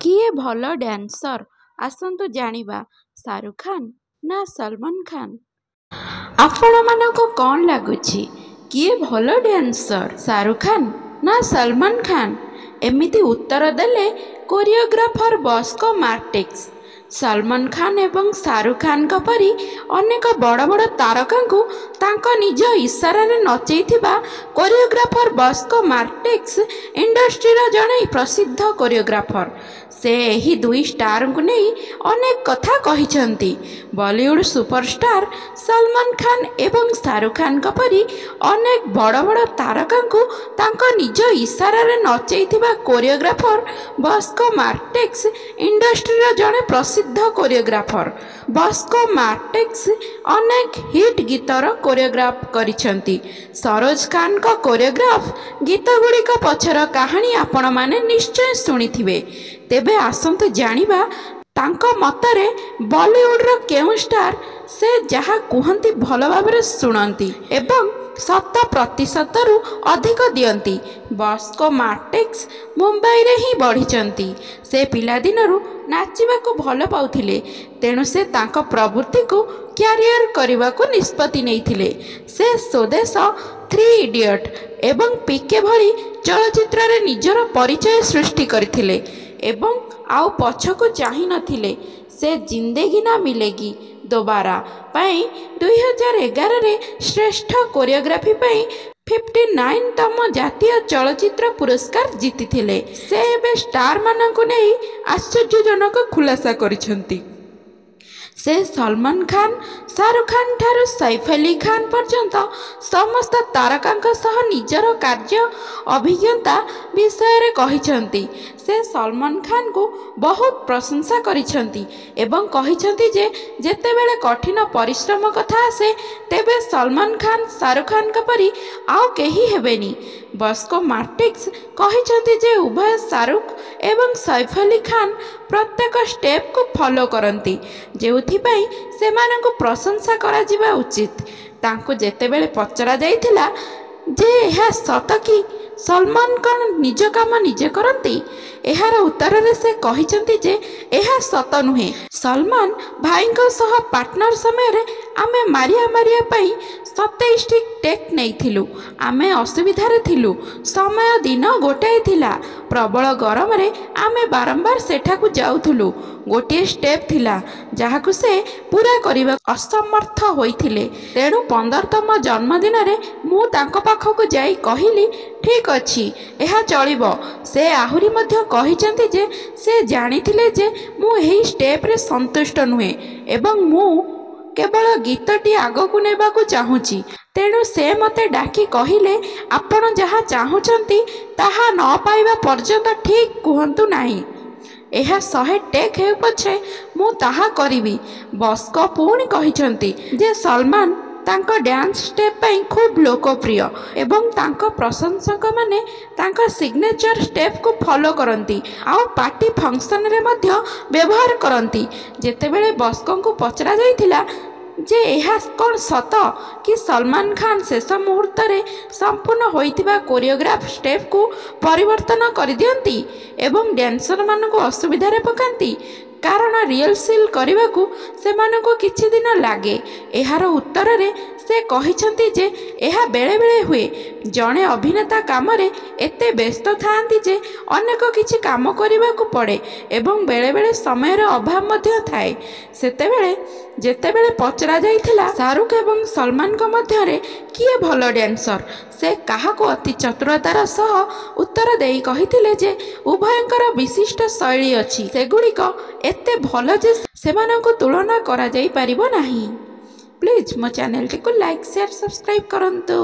କିଏ ଭଲ ଡ୍ୟାନ୍ସର ଆସନ୍ତୁ ଜାଣିବା, ଶାହରୁଖ ଖାନ ନା ସଲମାନ ଖାନ? ଆପଣମାନଙ୍କୁ କ'ଣ ଲାଗୁଛି କିଏ ଭଲ ଡ୍ୟାନ୍ସର, ଶାହରୁଖ ଖାନ ନା ସଲମାନ ଖାନ? ଏମିତି ଉତ୍ତର ଦେଲେ କୋରିଓଗ୍ରାଫର ବସ୍କୋ ମାର୍ଟିକ୍ସ। ସଲମାନ ଖାନ ଏବଂ ଶାହରୁଖ ଖାନଙ୍କ ପରି ଅନେକ ବଡ଼ ବଡ଼ ତାରକାଙ୍କୁ ତାଙ୍କ ନିଜ ଇସାରାରେ ନଚେଇଥିବା କୋରିଓଗ୍ରାଫର ବସ୍କୋ ମାର୍ଟିକ୍ସ ଇଣ୍ଡଷ୍ଟ୍ରିର ଜଣେ ପ୍ରସିଦ୍ଧ କୋରିଓଗ୍ରାଫର। ସେ ଏହି ଦୁଇ ଷ୍ଟାରଙ୍କୁ ନେଇ ଅନେକ କଥା କହିଛନ୍ତି। ବଲିଉଡ୍ ସୁପରଷ୍ଟାର ସଲମାନ ଖାନ ଏବଂ ଶାହରୁଖ ଖାନଙ୍କ ପରି ଅନେକ ବଡ଼ ବଡ଼ ତାରକାଙ୍କୁ ତାଙ୍କ ନିଜ ଇସାରାରେ ନଚେଇଥିବା କୋରିଓଗ୍ରାଫର ବସ୍କୋ ମାର୍ଟିକ୍ସ ଇଣ୍ଡଷ୍ଟ୍ରିର ଜଣେ ପ୍ରସିଦ୍ଧ କୋରିଓଗ୍ରାଫର। ବସ୍କୋ ମାର୍ଟିକ୍ସ ଅନେକ ହିଟ୍ ଗୀତର କୋରିଓଗ୍ରାଫ କରିଛନ୍ତି। ସରୋଜ ଖାନଙ୍କ କୋରିଓଗ୍ରାଫ ଗୀତଗୁଡ଼ିକ ପଛର କାହାଣୀ ଆପଣମାନେ ନିଶ୍ଚୟ ଶୁଣିଥିବେ। ତେବେ ଆସନ୍ତୁ ଜାଣିବା ତାଙ୍କ ମତରେ ବଲିଉଡର କେଉଁ ଷ୍ଟାର ସେ ଯାହା କୁହନ୍ତି ଭଲ ଭାବରେ ଶୁଣନ୍ତି ଏବଂ 100%ରୁ ଅଧିକ ଦିଅନ୍ତି। ବସ୍କୋ ମାର୍ଟିକ୍ସ ମୁମ୍ବାଇରେ ହିଁ ବଢ଼ିଛନ୍ତି। ସେ ପିଲାଦିନରୁ ନାଚିବାକୁ ଭଲ ପାଉଥିଲେ, ତେଣୁ ସେ ତାଙ୍କ ପ୍ରବୃତ୍ତିକୁ କ୍ୟାରିୟର କରିବାକୁ ନିଷ୍ପତ୍ତି ନେଇଥିଲେ। ସେ ସ୍ୱଦେଶ, 3 ଇଡିୟଟ୍ ଏବଂ ପିକେ ଭଳି ଚଳଚ୍ଚିତ୍ରରେ ନିଜର ପରିଚୟ ସୃଷ୍ଟି କରିଥିଲେ ଏବଂ ଆଉ ପଛକୁ ଚାହିଁ ନଥିଲେ। ସେ ଜିନ୍ଦେଗୀ ନା ମିଲେଗି ଦୋବାରା ପାଇଁ 2011ରେ ଶ୍ରେଷ୍ଠ କୋରିଓଗ୍ରାଫି ପାଇଁ 59ତମ ଜାତୀୟ ଚଳଚ୍ଚିତ୍ର ପୁରସ୍କାର ଜିତିଥିଲେ। ସେ ଏବେ ଷ୍ଟାରମାନଙ୍କୁ ନେଇ ଆଶ୍ଚର୍ଯ୍ୟଜନକ ଖୁଲାସା କରିଛନ୍ତି। ସେ ସଲମାନ ଖାନ, ଶାହରୁଖ ଖାନ ଠାରୁ ସୈଫ ଅଲି ଖାନ ପର୍ଯ୍ୟନ୍ତ ସମସ୍ତ ତାରକାଙ୍କ ସହ ନିଜର କାର୍ଯ୍ୟ ଅଭିଜ୍ଞତା ବିଷୟରେ କହିଛନ୍ତି। ସେ ସଲମାନ ଖାନଙ୍କୁ ବହୁତ ପ୍ରଶଂସା କରିଛନ୍ତି ଏବଂ କହିଛନ୍ତି ଯେ ଯେତେବେଳେ କଠିନ ପରିଶ୍ରମ କଥା ଆସେ ତେବେ ସଲମାନ ଖାନ ଶାହରୁଖ ଖାନଙ୍କ ପରି ଆଉ କେହି ହେବେନି। ବସ୍କୋ ମାର୍ଟିକ୍ସ କହିଛନ୍ତି ଯେ ଉଭୟ ଶାହରୁଖ ଏବଂ ସୈଫ ଅଲି ଖାନ ପ୍ରତ୍ୟେକ ଷ୍ଟେପକୁ ଫଲୋ କରନ୍ତି, ଯେଉଁଥିପାଇଁ ସେମାନଙ୍କୁ ପ୍ରଶଂସା କରାଯିବା ଉଚିତ। ତାଙ୍କୁ ଯେତେବେଳେ ପଚରାଯାଇଥିଲା ଯେ ଏହା ସତ କି ସଲମାନ କ'ଣ ନିଜ କାମ ନିଜେ କରନ୍ତି, ଏହାର ଉତ୍ତରରେ ସେ କହିଛନ୍ତି ଯେ ଏହା ସତ ନୁହେଁ। ସଲମାନ ଭାଇଙ୍କ ସହ ପାର୍ଟନର ସମୟରେ ଆମେ ମାରିଆ ପାଇଁ 27ଟି ଟେକ୍ ନେଇଥିଲୁ। ଆମେ ଅସୁବିଧାରେ ଥିଲୁ। ସମୟ ଦିନ ଗୋଟାଏ ଥିଲା। ପ୍ରବଳ ଗରମରେ ଆମେ ବାରମ୍ବାର ସେଠାକୁ ଯାଉଥିଲୁ। ଗୋଟିଏ ଷ୍ଟେପ୍ ଥିଲା ଯାହାକୁ ସେ ପୂରା କରିବାକୁ ଅସମର୍ଥ ହୋଇଥିଲେ। ତେଣୁ 15ତମ ଜନ୍ମଦିନରେ ମୁଁ ତାଙ୍କ ପାଖକୁ ଯାଇ କହିଲି, ଠିକ୍ ଅଛି, ଏହା ଚଳିବ। ସେ ଆହୁରି ମଧ୍ୟ କହିଛନ୍ତି ଯେ ସେ ଜାଣିଥିଲେ ଯେ ମୁଁ ଏହି ଷ୍ଟେପ୍ରେ ସନ୍ତୁଷ୍ଟ ନୁହେଁ ଏବଂ ମୁଁ କେବଳ ଗୀତଟି ଆଗକୁ ନେବାକୁ ଚାହୁଁଛି। ତେଣୁ ସେ ମୋତେ ଡାକି କହିଲେ, ଆପଣ ଯାହା ଚାହୁଁଛନ୍ତି ତାହା ନ ପାଇବା ପର୍ଯ୍ୟନ୍ତ ଠିକ୍ କୁହନ୍ତୁ ନାହିଁ। ଏହା 100 ଟେକ୍ ହେଉ ପଛେ ମୁଁ ତାହା କରିବି। ବସ୍କୋ ପୁଣି କହିଛନ୍ତି ଯେ ସଲମାନ ତାଙ୍କ ଡ୍ୟାନ୍ସ ଷ୍ଟେପ୍ ପାଇଁ ଖୁବ୍ ଲୋକପ୍ରିୟ ଏବଂ ତାଙ୍କ ପ୍ରଶଂସକମାନେ ତାଙ୍କ ସିଗ୍ନେଚର ଷ୍ଟେପ୍କୁ ଫଲୋ କରନ୍ତି ଆଉ ପାର୍ଟି ଫଙ୍କସନ୍ରେ ମଧ୍ୟ ବ୍ୟବହାର କରନ୍ତି। ଯେତେବେଳେ ବସ୍କୋଙ୍କୁ ପଚରାଯାଇଥିଲା ଯେ ଏହା କ'ଣ ସତ କି ସଲମାନ ଖାନ ଶେଷ ମୁହୂର୍ତ୍ତରେ ସମ୍ପୂର୍ଣ୍ଣ ହୋଇଥିବା କୋରିଓଗ୍ରାଫ ଷ୍ଟେପ୍କୁ ପରିବର୍ତ୍ତନ କରିଦିଅନ୍ତି ଏବଂ ଡ୍ୟାନ୍ସରମାନଙ୍କୁ ଅସୁବିଧାରେ ପକାନ୍ତି କାରଣ ରିହର୍ସାଲ କରିବାକୁ ସେମାନଙ୍କୁ କିଛି ଦିନ ଲାଗେ, ଏହାର ଉତ୍ତରରେ ସେ କହିଛନ୍ତି ଯେ ଏହା ବେଳେବେଳେ ହୁଏ। ଜଣେ ଅଭିନେତା କାମରେ ଏତେ ବ୍ୟସ୍ତ ଥାଆନ୍ତି ଯେ ଅନେକ କିଛି କାମ କରିବାକୁ ପଡ଼େ ଏବଂ ବେଳେବେଳେ ସମୟର ଅଭାବ ମଧ୍ୟ ଥାଏ। ଯେତେବେଳେ ପଚରାଯାଇଥିଲା ଶାହରୁଖ ଏବଂ ସଲମାନଙ୍କ ମଧ୍ୟରେ କିଏ ଭଲ ଡ୍ୟାନ୍ସର, ସେ କାହାକୁ ଅତି ଚତୁରତାର ସହ ଉତ୍ତର ଦେଇ କହିଥିଲେ ଯେ ଉଭୟଙ୍କର ବିଶିଷ୍ଟ ଶୈଳୀ ଅଛି, ସେଗୁଡ଼ିକ ଏତେ ଭଲ ଯେ ସେମାନଙ୍କୁ ତୁଳନା କରାଯାଇପାରିବ ନାହିଁ। ପ୍ଲିଜ୍ ମୋ ଚ୍ୟାନେଲଟିକୁ ଲାଇକ୍, ସେୟାର, ସବସ୍କ୍ରାଇବ୍ କରନ୍ତୁ।